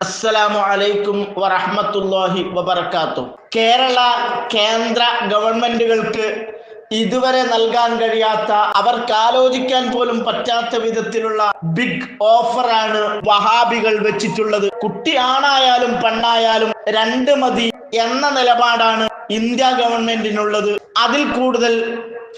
അസ്സലാമു അലൈക്കും വറഹ്മത്തുള്ളാഹി വബറകാതുഹു. കേരള കേന്ദ്ര ഗവൺമെന്റുകൾക്ക് ഇതുവരെ നൽകാൻ കഴിയാത്ത, അവർക്ക് ആലോചിക്കാൻ പോലും പറ്റാത്ത വിധത്തിലുള്ള ബിഗ് ഓഫറാണ് വഹാബികൾ വെച്ചിട്ടുള്ളത്. കുട്ടി ആണായാലും പെണ്ണായാലും രണ്ട് മതി എന്ന നിലപാടാണ് ഇന്ത്യ ഗവൺമെന്റിനുള്ളത്. അതിൽ കൂടുതൽ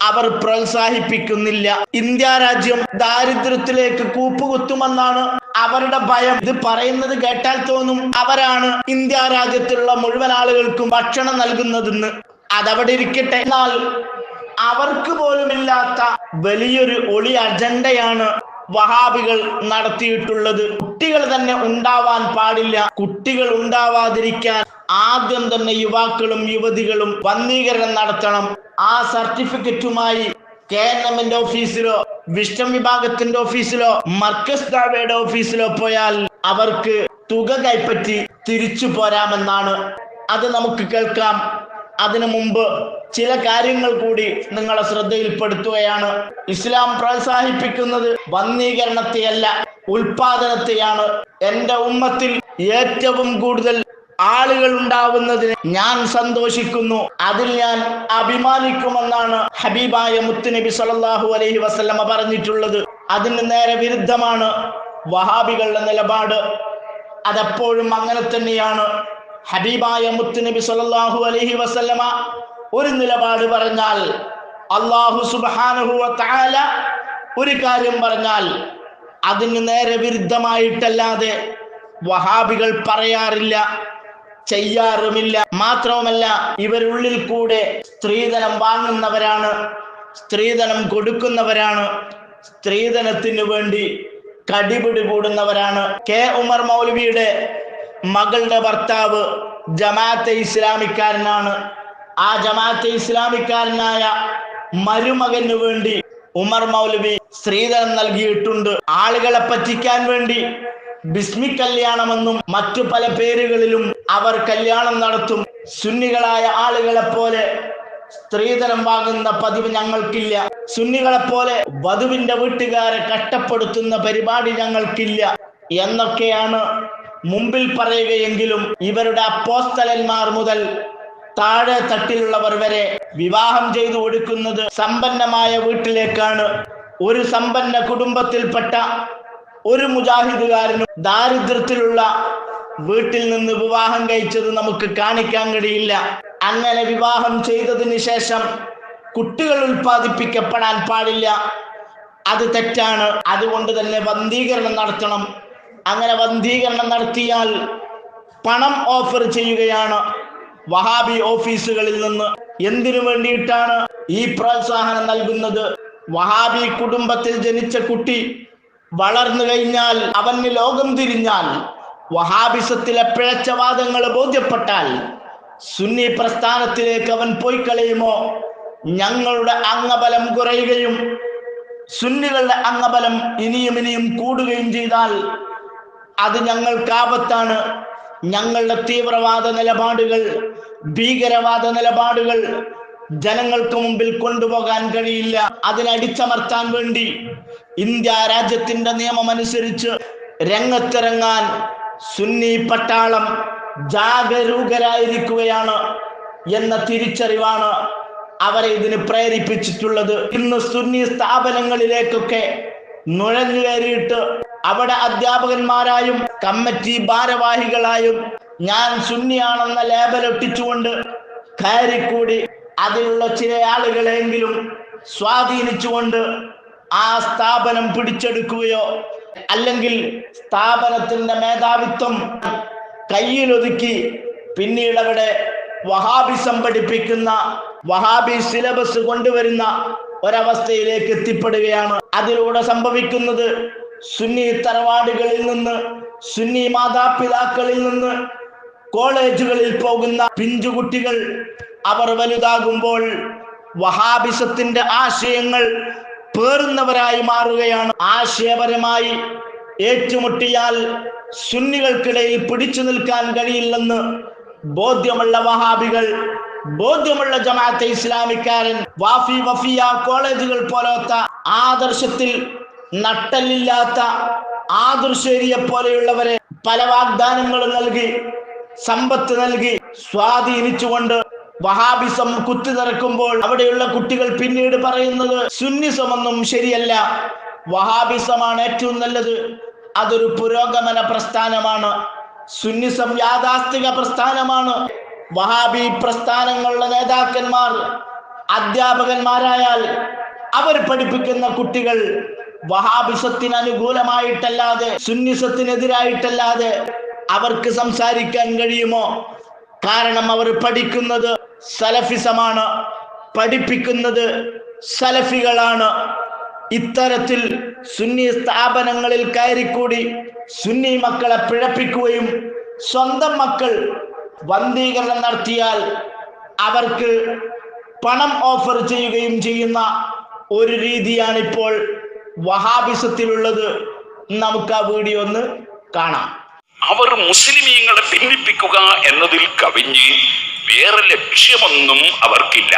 അവർ പ്രോത്സാഹിപ്പിക്കുന്നില്ല. ഇന്ത്യ രാജ്യം ദാരിദ്ര്യത്തിലേക്ക് കൂപ്പുകുത്തുമെന്നാണ് അവരുടെ ഭയം. ഇത് പറയുന്നത് കേട്ടാൽ തോന്നും അവരാണ് ഇന്ത്യ രാജ്യത്തിലുള്ള മുഴുവൻ ആളുകൾക്കും ഭക്ഷണം നൽകുന്നതെന്ന്. അതവിടെ ഇരിക്കട്ടെ. എന്നാൽ അവർക്ക് പോലുമില്ലാത്ത വലിയൊരു ഒളി അജണ്ടയാണ് വഹാബികൾ നടത്തിയിട്ടുള്ളത്. കുട്ടികൾ തന്നെ ഉണ്ടാവാൻ പാടില്ല. കുട്ടികൾ ഉണ്ടാവാതിരിക്കാൻ ആദ്യം തന്നെ യുവാക്കളും യുവതികളും വന്ധീകരണം നടത്തണം. ആ സർട്ടിഫിക്കറ്റുമായി KNM ഓഫീസിലോ വിഷ്ണു വിഭാഗത്തിന്റെ ഓഫീസിലോ മർക്കസ് ദാവയുടെ ഓഫീസിലോ പോയാൽ അവർക്ക് തുക കൈപ്പറ്റി തിരിച്ചു പോരാമെന്നാണ്. അത് നമുക്ക് കേൾക്കാം. അതിനു മുമ്പ് ചില കാര്യങ്ങൾ കൂടി നിങ്ങളെ ശ്രദ്ധയിൽപ്പെടുത്തുകയാണ്. ഇസ്ലാം പ്രോത്സാഹിപ്പിക്കുന്നത് വന്ധീകരണത്തെയല്ല, ഉൽപാദനത്തെയാണ്. എൻ്റെ ഉമ്മത്തിൽ ഏറ്റവും കൂടുതൽ ആളുകൾ ഉണ്ടാവുന്നതിന് ഞാൻ സന്തോഷിക്കുന്നു, അതിൽ ഞാൻ അഭിമാനിക്കുമെന്നാണ് ഹബീബായ മുത്തുനബി സല്ലല്ലാഹു അലൈഹി വസല്ലമ പറഞ്ഞിട്ടുള്ളത്. അതിന് നേരെ വിരുദ്ധമാണ് വഹാബികളുടെ നിലപാട്. അതെപ്പോഴും അങ്ങനെ തന്നെയാണ്. ഹബീബായ മുത്തുനബി സല്ലല്ലാഹു അലൈഹി വസല്ലമ ഒരു നിലപാട് പറഞ്ഞാൽ, അല്ലാഹു സുബ്ഹാനഹു വ തആല ഒരു കാര്യം പറഞ്ഞാൽ അതിന് നേരെ വിരുദ്ധമായിട്ടല്ലാതെ വഹാബികൾ പറയാറില്ല, ചെയ്യാറുമില്ല. മാത്രവുമല്ല, ഇവരുള്ളിൽ കൂടെ സ്ത്രീധനം വാങ്ങുന്നവരാണ്, സ്ത്രീധനം കൊടുക്കുന്നവരാണ്, സ്ത്രീധനത്തിന് വേണ്ടി കടിപിടി കൂടുന്നവരാണ്. ഉമർ മൗലവിയുടെ മകളുടെ ഭർത്താവ് ജമാഅത്തെ ഇസ്ലാമിക്കാരനാണ്. ആ ജമാഅത്തെ ഇസ്ലാമിക്കാരനായ മരുമകന് വേണ്ടി ഉമർ മൗലവി സ്ത്രീധനം നൽകിയിട്ടുണ്ട്. ആളുകളെ പറ്റിക്കാൻ വേണ്ടി ബിസ്മി കല്യാണമെന്നും മറ്റു പല പേരുകളിലും അവർ കല്യാണം നടത്തും. സുന്നികളായ ആളുകളെ പോലെ സ്ത്രീധനം വാങ്ങുന്ന പതിവ് ഞങ്ങൾക്കില്ല. സുന്നികളെ പോലെ വധുവിന്റെ വീട്ടുകാരെ കഷ്ടപ്പെടുത്തുന്ന പരിപാടി ഞങ്ങൾക്കില്ല എന്നൊക്കെയാണ് മുമ്പിൽ പറയുകയെങ്കിലും ഇവരുടെ അപ്പോസ്തലന്മാർ മുതൽ താഴെ തട്ടിലുള്ളവർ വരെ വിവാഹം ചെയ്തു കൊടുക്കുന്നത് സമ്പന്നമായ വീട്ടിലേക്കാണ്. ഒരു സമ്പന്ന കുടുംബത്തിൽപ്പെട്ട ഒരു മുജാഹിദുകാരനും ദാരിദ്ര്യത്തിലുള്ള വീട്ടിൽ നിന്ന് വിവാഹം കഴിച്ചത് നമുക്ക് കാണിക്കാൻ കഴിയില്ല. അങ്ങനെ വിവാഹം ചെയ്തതിന് ശേഷം കുട്ടികൾ ഉൽപ്പാദിപ്പിക്കപ്പെടാൻ പാടില്ല, അത് തെറ്റാണ്. അതുകൊണ്ട് തന്നെ വന്ധീകരണം നടത്തണം. അങ്ങനെ വന്ധീകരണം നടത്തിയാൽ പണം ഓഫർ ചെയ്യുകയാണ് വഹാബി ഓഫീസുകളിൽ നിന്ന്. എന്തിനു വേണ്ടിയിട്ടാണ് ഈ പ്രോത്സാഹനം നൽകുന്നത്? വഹാബി കുടുംബത്തിൽ ജനിച്ച കുട്ടി വളർന്നു കഴിഞ്ഞാൽ, അവന് ലോകം തിരിഞ്ഞാൽ, വഹാബിസത്തിലെ പിഴച്ചവാദങ്ങൾ ബോധ്യപ്പെട്ടാൽ സുന്നി പ്രസ്ഥാനത്തിലേക്ക് അവൻ പോയി കളയുമോ? ഞങ്ങളുടെ അംഗബലം കുറയുകയും സുന്നികളുടെ അംഗബലം ഇനിയും ഇനിയും കൂടുകയും ചെയ്താൽ അത് ഞങ്ങൾക്ക് ആപത്താണ്. ഞങ്ങളുടെ തീവ്രവാദ നിലപാടുകൾ, ഭീകരവാദ നിലപാടുകൾ ജനങ്ങൾക്ക് മുമ്പിൽ കൊണ്ടുപോകാൻ കഴിയില്ല. അതിനടിച്ചമർത്താൻ വേണ്ടി ഇന്ത്യ രാജ്യത്തിന്റെ നിയമമനുസരിച്ച് രംഗത്തിറങ്ങാൻ സുന്നി പട്ടാളം ജാഗരൂകരായിരിക്കുകയാണ് എന്ന തിരിച്ചറിവാണ് അവരെ ഇതിന് പ്രേരിപ്പിച്ചിട്ടുള്ളത്. ഇന്ന് സുന്നി സ്ഥാപനങ്ങളിലേക്കൊക്കെ നുഴഞ്ഞു കയറിയിട്ട് അവിടെ അധ്യാപകന്മാരായും കമ്മിറ്റി ഭാരവാഹികളായും ഞാൻ സുന്നിയാണെന്ന ലേബൽ ഒട്ടിച്ചുകൊണ്ട് കയറിക്കൂടി അതിലുള്ള ചില ആളുകളെങ്കിലും സ്വാധീനിച്ചുകൊണ്ട് ആ സ്ഥാപനം പിടിച്ചെടുക്കുകയോ അല്ലെങ്കിൽ സ്ഥാപനത്തിന്റെ മേധാവിത്വം കയ്യിലൊതുക്കി പിന്നീട് അവിടെ വഹാബിസം പഠിപ്പിക്കുന്ന, വഹാബി സിലബസ് കൊണ്ടുവരുന്ന ഒരവസ്ഥയിലേക്ക് എത്തിപ്പെടുകയാണ്. അതിലൂടെ സംഭവിക്കുന്നത് സുന്നി തറവാടുകളിൽ നിന്ന്, സുന്നി മാതാപിതാക്കളിൽ നിന്ന് കോളേജുകളിൽ പോകുന്ന പിഞ്ചുകുട്ടികൾ അവർ വലുതാകുമ്പോൾ വഹാബിസത്തിന്റെ ആശയങ്ങൾ പേറുന്നവരായി മാറുകയാണ്. ആശയപരമായി ഏറ്റുമുട്ടിയാൽ സുന്നികൾക്കിടയിൽ പിടിച്ചു നിൽക്കാൻ കഴിയില്ലെന്ന് ബോധ്യമുള്ള വഹാബികൾ, ബോധ്യമുള്ള ജമാഅത്തെ ഇസ്ലാമിക്കാരൻ വഫിയ കോളേജുകൾ പോലത്തെ ആദർശത്തിൽ നട്ടലില്ലാത്ത ആദർശേരിയെ പോലെയുള്ളവരെ പല വാഗ്ദാനങ്ങളും നൽകി, സമ്പത്ത് നൽകി സ്വാധീനിച്ചുകൊണ്ട് വഹാബിസം കുത്തിനിറക്കുമ്പോൾ അവിടെയുള്ള കുട്ടികൾ പിന്നീട് പറയുന്നത് സുന്നിസമൊന്നും ശരിയല്ല, വഹാബിസമാണ് ഏറ്റവും നല്ലത്, അതൊരു പുരോഗമന പ്രസ്ഥാനമാണ്, സുന്നിസം യാഥാസ്ഥിക പ്രസ്ഥാനമാണ്. വഹാബി പ്രസ്ഥാനങ്ങളുടെ നേതാക്കന്മാർ അധ്യാപകന്മാരായാൽ അവർ പഠിപ്പിക്കുന്ന കുട്ടികൾ വഹാബിസത്തിന് അനുകൂലമായിട്ടല്ലാതെ സുന്നിസത്തിനെതിരായിട്ടല്ലാതെ അവർക്ക് സംസാരിക്കാൻ കഴിയുമോ? കാരണം അവർ പഠിക്കുന്നത് സലഫിസമാണ്, പഠിപ്പിക്കുന്നത് സലഫികളാണ്. ഇത്തരത്തിൽ സുന്നി സ്ഥാപനങ്ങളിൽ കയറിക്കൂടി സുന്നി മക്കളെ പിഴപ്പിക്കുകയും സ്വന്തം മക്കൾ വന്ധീകരണം നടത്തിയാൽ അവർക്ക് പണം ഓഫർ ചെയ്യുകയും ചെയ്യുന്ന ഒരു രീതിയാണ് ഇപ്പോൾ വഹാബിസത്തിലുള്ളത്. നമുക്ക് ആ വീഡിയോ ഒന്ന് കാണാം. അവർ മുസ്ലിമീങ്ങളെ ഭിന്നിപ്പിക്കുക എന്നതിൽ കവിഞ്ഞ് വേറെ ലക്ഷ്യമൊന്നും അവർക്കില്ല.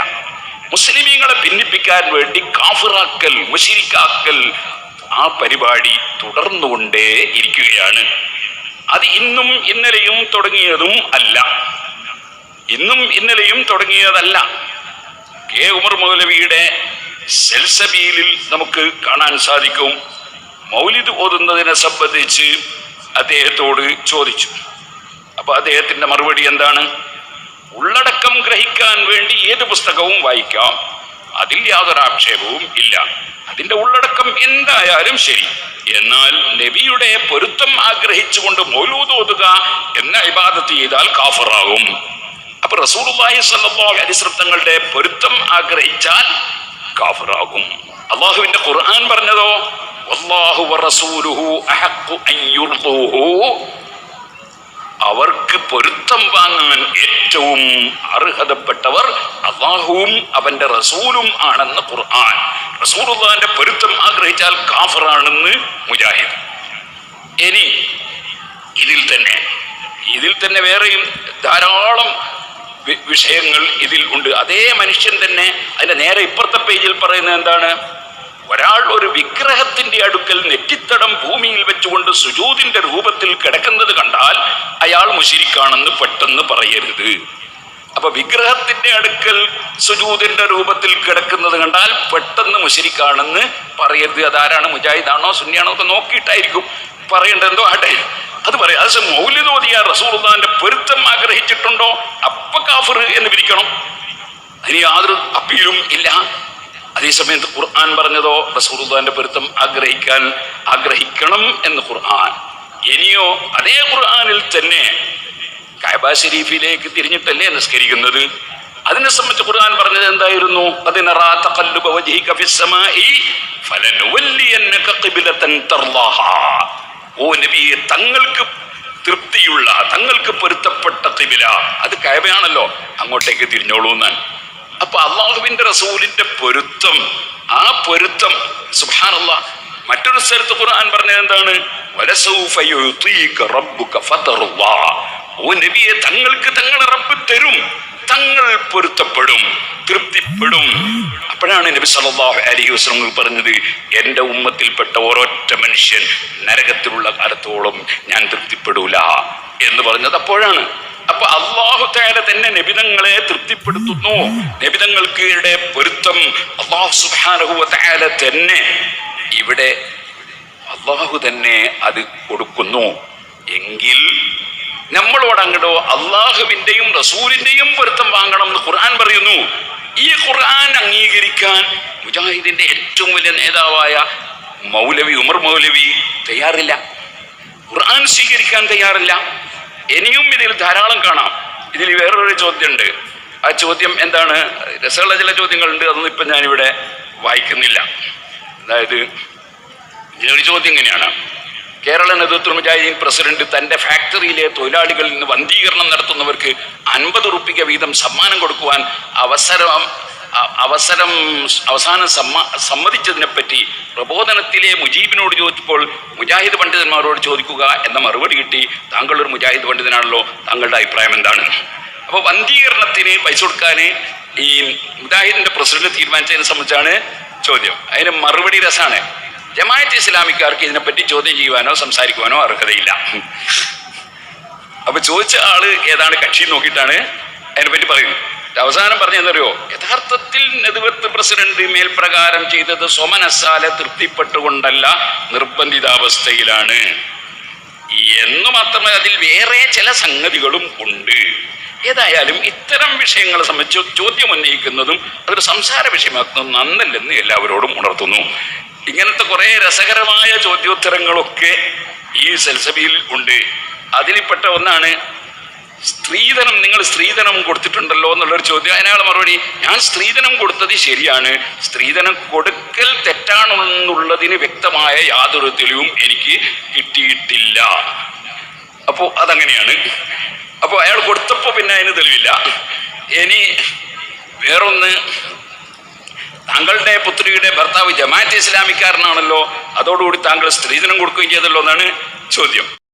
മുസ്ലിമീങ്ങളെ ഭിന്നിപ്പിക്കാൻ വേണ്ടി കാഫിറാക്കൽ, മുശ്രിക്കാക്കൽ, ആ പരിപാടി തുടർന്നുകൊണ്ടേ ഇരിക്കുകയാണ്. അത് ഇന്നും ഇന്നലെയും തുടങ്ങിയതും അല്ല, ഇന്നും ഇന്നലെയും തുടങ്ങിയതല്ല. കെ ഉമർ മൗലവിയുടെ സെൽസബീലിൽ നമുക്ക് കാണാൻ സാധിക്കും. മൗലിദ് ഓതുന്നതിനെ സംബന്ധിച്ച് അദ്ദേഹത്തോട് ചോദിച്ചു. അപ്പൊ അദ്ദേഹത്തിന്റെ മറുപടി എന്താണ്? ഉള്ളടക്കം ഗ്രഹിക്കാൻ വേണ്ടി ഏത് പുസ്തകവും വായിക്കാം, അതിൽ യാതൊരു ആക്ഷേപവും ഇല്ല, അതിന്റെ ഉള്ളടക്കം എന്തായാലും ശരി. എന്നാൽ നബിയുടെ പൊരുത്തം ആഗ്രഹിച്ചുകൊണ്ട് മൗലൂദ് ഓതുക എന്ന ഇബാദത്ത് ചെയ്താൽ കാഫിറാകും. അപ്പൊ റസൂലുള്ളാഹി സ്വല്ലല്ലാഹു അലൈഹി വസല്ലം തങ്ങളുടെ പൊരുത്തം ആഗ്രഹിച്ചാൽ കാഫിറാകും. അല്ലാഹുവിന്റെ ഖുർആൻ പറഞ്ഞതോ വല്ലാഹു വറസൂലുഹു അഹഖു അൻ യുർദൂഹു, അവർക്ക് പൊരുത്തം വാങ്ങാൻ ഏറ്റവും അർഹതപ്പെട്ടവർ അല്ലാഹുവും അവന്റെ റസൂലും ആണെന്ന് ഖുർആൻ. റസൂലുള്ളാഹിന്റെ പൊരുത്തം ആഗ്രഹിച്ചാൽ കാഫിറാണെന്ന് മുജാഹിദ്. ഇനി ഇതിൽ തന്നെ വേറെയും ധാരാളം വിഷയങ്ങൾ ഇതിൽ ഉണ്ട്. അതേ മനുഷ്യൻ തന്നെ അതിന്റെ നേരെ ഇപ്പുറത്തെ പേജിൽ പറയുന്നത് എന്താണ്? ഒരാൾ ഒരു വിഗ്രഹത്തിന്റെ അടുക്കൽ നെറ്റിത്തടം ഭൂമിയിൽ വെച്ചുകൊണ്ട് സുജൂദിന്റെ രൂപത്തിൽ കിടക്കുന്നത് കണ്ടാൽ അയാൾ മുശ്രിക്കാണെന്ന് പെട്ടെന്ന് പറയരുത്. അപ്പൊ വിഗ്രഹത്തിന്റെ അടുക്കൽ സുജൂദിന്റെ രൂപത്തിൽ കിടക്കുന്നത് കണ്ടാൽ പെട്ടെന്ന് മുശ്രിക്കാണെന്ന് പറയരുത്. അതാരാണ്? മുജാഹിദാണോ സുന്നിയാണോ ഒക്കെ നോക്കിയിട്ടായിരിക്കും പറയേണ്ടത്. എന്തോ ആട്ടെ, അത് പറയാം. അത് മൗലിദ് ഓതിയ റസൂലുള്ളാഹിന്റെ പൊരുത്തം ആഗ്രഹിച്ചിട്ടുണ്ടോ അപ്പൊ കാഫിർ എന്ന് വിധിക്കണം. അതിന് യാതൊരു അപ്പീലും ഇല്ല. അതേസമയത്ത് ഖുർആൻ പറഞ്ഞതോ റസൂലുള്ളാഹിന്റെ പൊരുത്തം ആഗ്രഹിക്കണം എന്ന് ഖുർആൻ. ഇനിയോ അതേ ഖുർആനിൽ തന്നെ കഅബ ശരീഫിലേക്ക് തിരിഞ്ഞിട്ടല്ലേ നിസ്കരിക്കുന്നത്. അതിനെ സംബന്ധിച്ച് ഖുർആൻ പറഞ്ഞത് എന്തായിരുന്നു? അതിനറാ തഖല്ലുബ വജ്ഹിക ഫിസ്സമാഇ ഫലനുവല്ലിയന്നക ഖിബ്ലതൻ തർളാഹാ. ഓ നബിയെ, തങ്ങൾക്ക് തൃപ്തിയുള്ള, തങ്ങൾക്ക് പൊരുത്തപ്പെട്ട ഖിബ്ല അത് കഅബയാണല്ലോ, അങ്ങോട്ടേക്ക് തിരിഞ്ഞോളൂ എന്നാണ്. അപ്പൊ അള്ളാഹുവിന്റെ റസൂലിന്റെ പൊരുത്തം, ആ പൊരുത്തം സുബ്ഹാനല്ലാഹ്. മറ്റൊരു സ്ഥലത്ത് ഖുർആൻ പറഞ്ഞത് എന്താണ്? വലസൗഫ യുതീക റബ്ബുക ഫതർളാ. ഓ നബിയെ, തങ്ങൾക്ക് തങ്ങളെ റബ്ബ് തരും, തങ്ങൾ പൊരുത്തപ്പെടും, തൃപ്തിപ്പെടും. അപ്പോഴാണ് നബി സല്ലല്ലാഹു അലൈഹി വസല്ലം പറഞ്ഞത്, എന്റെ ഉമ്മത്തിൽപ്പെട്ട ഒരൊറ്റ മനുഷ്യൻ നരകത്തിലുള്ള കാലത്തോളം ഞാൻ തൃപ്തിപ്പെടൂല എന്ന് പറഞ്ഞത് അപ്പോഴാണ്. അപ്പൊ അല്ലാഹു തആല തന്നെ നബിതങ്ങളെ തൃപ്തിപ്പെടുത്തുന്നു. നബിതങ്ങൾക്ക് പൊരുത്തം അല്ലാഹു സുബ്ഹാനഹു വ തആല തന്നെ ഇവിടെ അല്ലാഹു തന്നെ അത് കൊടുക്കുന്നു. എങ്കിൽ നമ്മളോട് അങ്ങോട്ടോ അള്ളാഹുവിന്റെയും റസൂലിന്റെയും പൊരുത്തം വാങ്ങണം എന്ന് ഖുർആൻ പറയുന്നു. ഈ ഖുർആൻ അംഗീകരിക്കാൻ മുജാഹിദിന്റെ ഏറ്റവും വലിയ നേതാവായ മൗലവി ഉമർ മൗലവി തയ്യാറില്ല, ഖുർആൻ സ്വീകരിക്കാൻ തയ്യാറില്ല. ഇനിയും ഇതിൽ ധാരാളം കാണാം. ഇതിൽ വേറൊരു ചോദ്യമുണ്ട്. ആ ചോദ്യം എന്താണ്? രസമുള്ള ചില ചോദ്യങ്ങളുണ്ട്, അതൊന്നും ഇപ്പം ഞാനിവിടെ വായിക്കുന്നില്ല. അതായത് ഇതിലൊരു ചോദ്യം ഇങ്ങനെയാണ്: കേരള നേതൃത്വ മുജാഹിദീൻ പ്രസിഡന്റ് തന്റെ ഫാക്ടറിയിലെ തൊഴിലാളികളിൽ നിന്ന് വന്ധീകരണം നടത്തുന്നവർക്ക് 50 റുപ്പിക വീതം സമ്മാനം കൊടുക്കുവാൻ അവസാനം സമ്മതിച്ചതിനെപ്പറ്റി പ്രബോധനത്തിലെ മുജീബിനോട് ചോദിച്ചപ്പോൾ മുജാഹിദ് പണ്ഡിതന്മാരോട് ചോദിക്കുക എന്ന മറുപടി കിട്ടി. താങ്കൾ ഒരു മുജാഹിദ് പണ്ഡിതനാണല്ലോ, താങ്കളുടെ അഭിപ്രായം എന്താണ്? അപ്പോൾ വന്ധീകരണത്തിന് പൈസ കൊടുക്കാൻ ഈ മുജാഹിദിന്റെ പ്രസിഡന്റ് തീരുമാനിച്ചതിനെ സംബന്ധിച്ചാണ് ചോദ്യം. അതിന് മറുപടി രസമാണ്. ജമാഅത്ത് ഇസ്ലാമിക്കാർക്ക് ഇതിനെപ്പറ്റി ചോദ്യം ചെയ്യുവാനോ സംസാരിക്കുവാനോ അർഹതയില്ല. അപ്പൊ ചോദിച്ച ആള് ഏതാണ് കക്ഷി നോക്കിയിട്ടാണ് അതിനെപ്പറ്റി പറയുന്നത്. അവസാനം പറഞ്ഞെന്നറിയോ, യഥാർത്ഥത്തിൽ നെതുവത്ത് പ്രസിഡന്റ് മേൽപ്രകാരം ചെയ്തത് സ്വമനസ്സാലെ തൃപ്തിപ്പെട്ടുകൊണ്ടല്ല, നിർബന്ധിതാവസ്ഥയിലാണ് എന്നു മാത്രമേ, അതിൽ വേറെ ചില സംഗതികളും ഉണ്ട്. ഏതായാലും ഇത്തരം വിഷയങ്ങളെ സംബന്ധിച്ച് ചോദ്യം ഉന്നയിക്കുന്നതും അതൊരു സംസാര വിഷയമാക്കുന്നതും നന്നല്ലെന്ന് എല്ലാവരോടും ഉണർത്തുന്നു. ഇങ്ങനത്തെ കുറെ രസകരമായ ചോദ്യോത്തരങ്ങളൊക്കെ ഈ സൽസബിയിൽ ഉണ്ട്. അതിൽപ്പെട്ട ഒന്നാണ് സ്ത്രീധനം. നിങ്ങൾ സ്ത്രീധനം കൊടുത്തിട്ടുണ്ടല്ലോ എന്നുള്ളൊരു ചോദ്യം. അതിനാൾ മറുപടി, ഞാൻ സ്ത്രീധനം കൊടുത്തത് ശരിയാണ്, സ്ത്രീധനം കൊടുക്കൽ തെറ്റാണെന്നുള്ളതിന് വ്യക്തമായ യാതൊരു തെളിവും എനിക്ക് കിട്ടിയിട്ടില്ല. അപ്പോൾ അതങ്ങനെയാണ്. അപ്പോൾ അയാൾ കൊടുത്തപ്പോൾ പിന്നെ അതിന് തെളിവില്ല. ഇനി വേറൊന്ന്, താങ്കളുടെ പുത്രിയുടെ ഭർത്താവ് ജമാഅത്ത് ഇസ്ലാമിക്കാരനാണല്ലോ, അതോടുകൂടി താങ്കൾ സ്ത്രീധനം കൊടുക്കുകയും ചെയ്തല്ലോ എന്നാണ് ചോദ്യം.